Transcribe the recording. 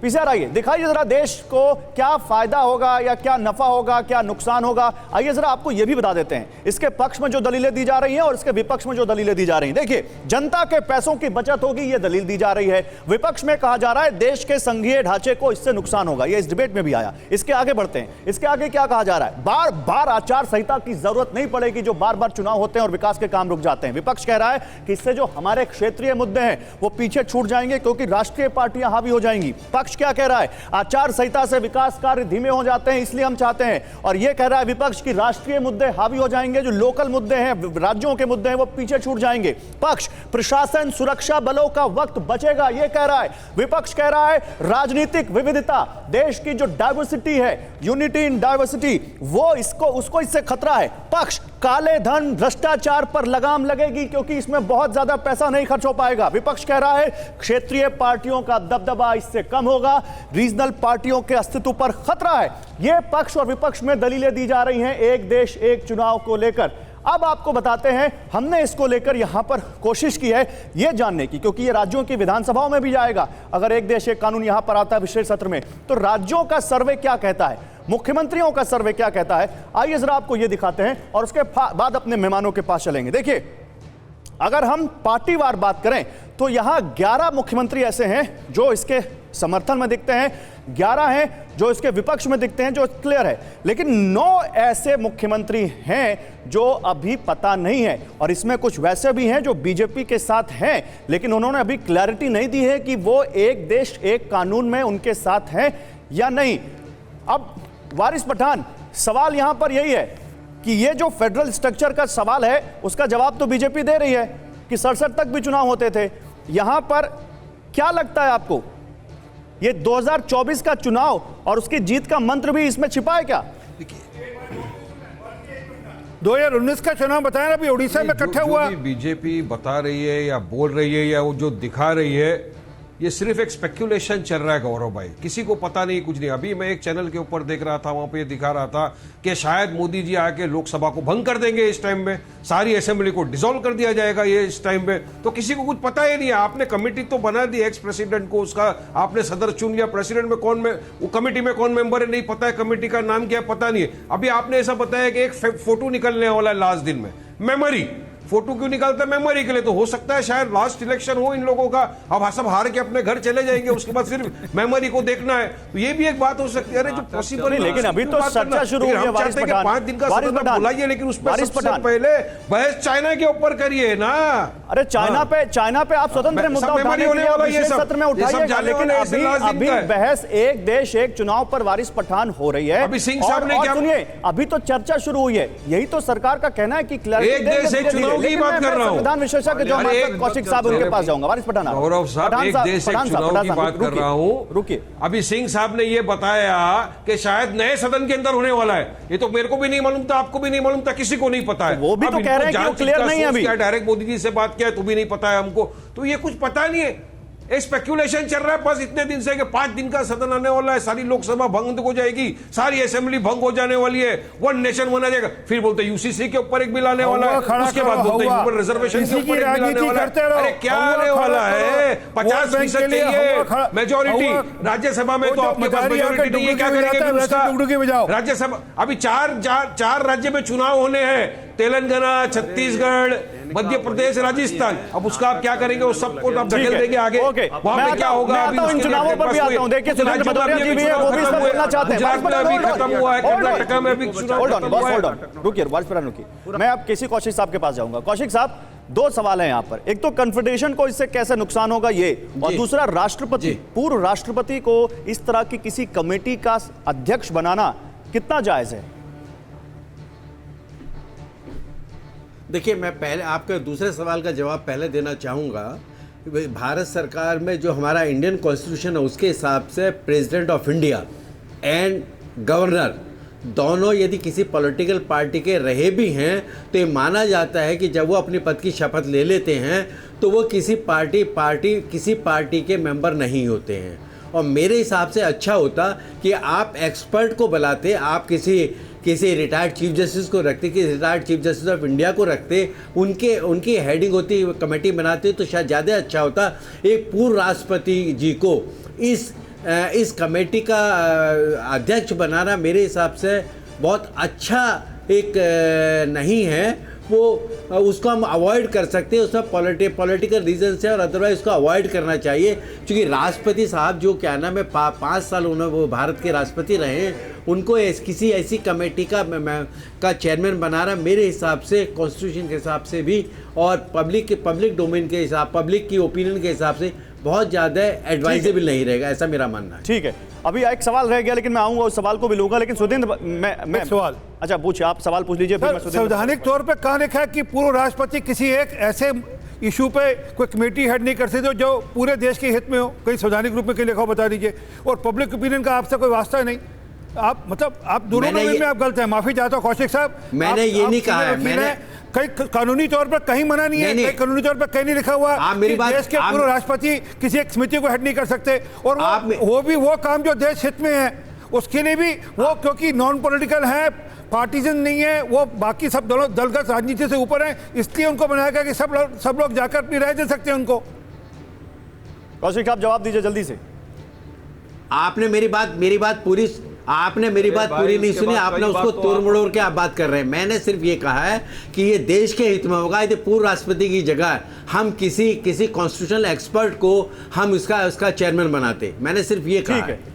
PCR आइए, दिखाइए जरा देश को क्या फायदा होगा या क्या नफा होगा, क्या नुकसान होगा। आइए जरा आपको यह भी बता देते हैं, इसके पक्ष में जो दलीलें दी जा रही हैं और इसके विपक्ष में जो दलीलें दी जा रही हैं। देखिए, जनता के पैसों की बचत होगी, यह दलील दी जा रही है। विपक्ष में कहा जा रहा है देश के संघीय ढांचे को इससे नुकसान होगा, यह इस डिबेट में भी आया। इसके आगे बढ़ते हैं, इसके आगे क्या कहा जा रहा है, बार बार आचार संहिता की जरूरत नहीं पड़ेगी, जो बार बार चुनाव होते हैं और विकास के काम रुक जाते हैं। विपक्ष कह रहा है कि इससे जो हमारे क्षेत्रीय मुद्दे हैं वो पीछे छूट जाएंगे क्योंकि राष्ट्रीय पार्टियां हावी हो जाएंगी। पक्ष क्या कह रहा है, आचार संहिता से विकास कार्य धीमे हो जाते हैं इसलिए हम चाहते हैं। और यह कह रहा है विपक्ष की राष्ट्रीय मुद्दे हावी हो जाएंगे, जो लोकल मुद्दे हैं, राज्यों के मुद्दे हैं, वो पीछे छूट जाएंगे। पक्ष प्रशासन सुरक्षा बलों का वक्त बचेगा, यह कह रहा है। विपक्ष कह रहा है राजनीतिक विविधता, देश की जो डाइवर्सिटी है, यूनिटी इन डाइवर्सिटी, वो उसको इससे खतरा है। पक्ष काले धन भ्रष्टाचार पर लगाम लगेगी क्योंकि इसमें बहुत ज्यादा पैसा नहीं खर्च हो पाएगा। विपक्ष कह रहा है क्षेत्रीय पार्टियों का दबदबा इससे कम होगा, रीजनल पार्टियों के अस्तित्व पर खतरा है। यह पक्ष और विपक्ष में दलीलें दी जा रही हैं एक देश एक चुनाव को लेकर। अब आपको बताते हैं, हमने इसको लेकर यहां पर कोशिश की है यह जानने की, क्योंकि यह राज्यों की विधानसभाओं में भी जाएगा। अगर एक देश एक कानून यहां पर आता है विशेष सत्र में, तो राज्यों का सर्वे क्या कहता है, मुख्यमंत्रियों का सर्वे क्या कहता है, आइए जरा आपको यह दिखाते हैं और उसके बाद अपने मेहमानों के पास चलेंगे। देखिए, अगर हम पार्टीवार बात करें तो यहां 11 मुख्यमंत्री ऐसे हैं जो इसके समर्थन में दिखते हैं, 11 हैं जो इसके विपक्ष में दिखते हैं, जो क्लियर है। लेकिन 9 ऐसे मुख्यमंत्री हैं जो अभी पता नहीं है, और इसमें कुछ वैसे भी हैं जो बीजेपी के साथ हैं, लेकिन उन्होंने अभी क्लैरिटी नहीं दी है कि वो एक देश एक कानून में उनके साथ हैं या नहीं। अब वारिस पठान, सवाल यहां पर यही है कि ये जो फेडरल स्ट्रक्चर का सवाल है उसका जवाब तो बीजेपी दे रही है कि 67 तक भी चुनाव होते थे। यहां पर क्या लगता है आपको, ये 2024 का चुनाव और उसकी जीत का मंत्र भी इसमें छिपा है क्या? 2019 का चुनाव बताया ना, अभी उड़ीसा में इकट्ठा हुआ। बीजेपी बता रही है या बोल रही है या वो जो दिखा रही है, ये सिर्फ एक स्पेक्यूलेशन चल रहा है गौरव भाई, किसी को पता नहीं, कुछ नहीं। अभी मैं एक चैनल के ऊपर देख रहा था, वहां पे ये दिखा रहा था कि शायद मोदी जी आके लोकसभा को भंग कर देंगे इस टाइम में, सारी असेंबली को डिसॉल्व कर दिया जाएगा ये इस टाइम में। तो किसी को कुछ पता ही नहीं है। आपने कमेटी तो बना दी एक्स प्रेसिडेंट को, उसका आपने सदर चुन लिया, प्रेसिडेंट में कौन में वो कमेटी में कौन मेंबर है नहीं पता है, कमेटी का नाम क्या पता नहीं है। अभी आपने ऐसा बताया कि एक फोटो निकलने वाला है लास्ट दिन में, मेमोरी फोटो क्यों निकालता है? मेमोरी के लिए। तो हो सकता है शायद लास्ट इलेक्शन हो इन लोगों का, अब सब हार के अपने घर चले जाएंगे, उसके बाद सिर्फ मेमोरी को देखना है, तो ये भी एक बात हो सकती है। अरे जो पॉसिबल नहीं, लेकिन अभी तो चर्चा शुरू हुई है। वारिस पठान, 5 दिन का सदन बुलाइए, लेकिन उस पर सबसे पहले बहस चाइना के ऊपर करिए ना। अरे चाइना पे आप स्वतंत्र मुद्दा उठाने के लिए विशेष सत्र में उठाइएगा, लेकिन अभी बहस एक देश एक चुनाव पर वारिस पठान हो रही है। अभी सिंह साहब ने क्या, सुनिए, अभी तो चर्चा शुरू हुई है, यही तो सरकार का कहना है कि क्लैरिटी एक देश एक चुनाव की बात कर रहा हूं। संविधान विशेषज्ञ जो हमारे साथ कौशिक साहब, उनके पास जाऊंगा। वारिस पठान, गौरव साहब, एक देश एक चुनाव की बात कर रहा हूं। रुकिए, अभी सिंह साहब ने यह बताया कि शायद नए सदन के अंदर होने वाला है, ये तो मेरे को भी नहीं मालूम था, आपको भी नहीं मालूम था, किसी को नहीं पता है। वो भी तो कह रहे हैं कि क्लियर नहीं है अभी, डायरेक्ट मोदी जी से बात किया तो भी नहीं पता है हमको, तो ये कुछ पता नहीं है। एक स्पेक्यूलेशन चल रहा है बस इतने दिन से कि 5 दिन का सदन आने वाला है, सारी लोकसभा भंग हो जाएगी, सारी असेंबली भंग हो जाने वाली है, वन नेशन बना जाएगा। फिर बोलते यूसीसी के ऊपर एक बिल आने वाला है, उसके बाद बोलते हैं ह्यूमन रिजर्वेशन के ऊपर एक बिल आने वाला है। अरे क्या आने वाला है? 50% चाहिए मेजोरिटी राज्यसभा में, तो आपके पास मेजोरिटी नहीं है, क्या करेंगे उसका? राज्यसभा अभी 4 राज्य में चुनाव होने हैं, तेलंगाना, छत्तीसगढ़, मध्य प्रदेश, राजस्थान। अब उसका आप क्या करेंगे? वो सबको आप धकेल देंगे आगे। वहां पे क्या होगा? इन चुनावों पर भी आता हूं। देखिए, सुरेंद्र भदौरिया जी भी है, वो भी इसमें बोलना चाहते हैं। गुजरात में अभी खत्म हुआ है, कर्नाटक में अभी चुनाव खत्म हुआ है। रुकिए, वारिस पठान रुकिए, मैं अब केसी कौशिक साहब के पास जाऊंगा। कौशिक साहब, 2 सवाल हैं यहाँ पर। एक तो कन्फेडरेशन को इससे कैसे नुकसान होगा ये, और दूसरा राष्ट्रपति, पूर्व राष्ट्रपति को इस तरह की किसी कमेटी का अध्यक्ष बनाना कितना जायज है? देखिए, मैं पहले आपके दूसरे सवाल का जवाब पहले देना चाहूँगा। भारत सरकार में जो हमारा इंडियन कॉन्स्टिट्यूशन है उसके हिसाब से president of India and governor दोनों यदि किसी पॉलिटिकल पार्टी के रहे भी हैं तो ये माना जाता है कि जब वो अपनी पद की शपथ ले लेते हैं तो वो किसी पार्टी के मेंबर नहीं होते हैं। और मेरे हिसाब से अच्छा होता कि आप एक्सपर्ट को बुलाते, आप किसी रिटायर्ड चीफ जस्टिस को रखते, किसी retired chief justice of India को रखते, उनकी हेडिंग होती, कमेटी बनाते, तो शायद ज़्यादा अच्छा होता। एक पूर्व राष्ट्रपति जी को इस इस कमेटी का अध्यक्ष बनाना मेरे हिसाब से बहुत अच्छा एक नहीं है। वो उसको हम अवॉइड कर सकते हैं, उसमें पॉलिटिकल रीजन से, और अदरवाइज उसको अवॉइड करना चाहिए, क्योंकि राष्ट्रपति साहब जो क्या नाम है 5 साल उन्होंने वो भारत के राष्ट्रपति रहे हैं, उनको किसी ऐसी कमेटी का चेयरमैन बनाना मेरे हिसाब से कॉन्स्टिट्यूशन के हिसाब से भी और पब्लिक डोमेन के हिसाब, पब्लिक की ओपिनियन के हिसाब से बहुत ज़्यादा एडवाइजेबल नहीं रहेगा, ऐसा मेरा मानना है। ठीक है, अभी एक सवाल रह गया, लेकिन मैं आऊंगा उस सवाल को भी लूंगा, लेकिन सुधींद्र मैं सवाल। अच्छा पूछिए, आप सवाल पूछ लीजिए, फिर मैं सुधींद्र। संवैधानिक तौर पे कहाँ लिखा है कि पूर्व राष्ट्रपति किसी एक ऐसे इशू पे कोई कमेटी हेड नहीं कर सकते जो पूरे देश के हित में हो? कहीं संवैधानिक रूप में कहीं लिखा हो बता दीजिए। और पब्लिक ओपिनियन का आपसे कोई वास्ता नहीं, आप मतलब आप दोनों में आप गलत हैं। माफी चाहता हूँ कौशिक साहब, मैंने ये नहीं कहा है, मैंने कहीं कानूनी तौर पर कहीं मना नहीं है, कहीं कानूनी तौर पर कहीं नहीं लिखा हुआ आप मेरी बात, देश के पूर्व राष्ट्रपति किसी एक समिति को हेड नहीं कर सकते। और वो भी वो काम जो देश हित में है उसके लिए भी वो, क्योंकि नॉन पॉलिटिकल है, पार्टीजन नहीं है, वो बाकी सब दलगत राजनीति से ऊपर है, इसलिए उनको बनाया गया कि सब लोग जाकर अपनी राय दे सकते हैं उनको। कौशिक आप जवाब दीजिए जल्दी से। आपने मेरी बात पूरी नहीं सुनी, आपने उसको तोड़ मड़ोड़ के आप बात कर रहे हैं। मैंने सिर्फ ये कहा है कि ये देश के हित में होगा, यदि पूर्व राष्ट्रपति की जगह हम किसी कॉन्स्टिट्यूशनल एक्सपर्ट को हम उसका चेयरमैन बनाते। मैंने सिर्फ ये कहा ठीक है,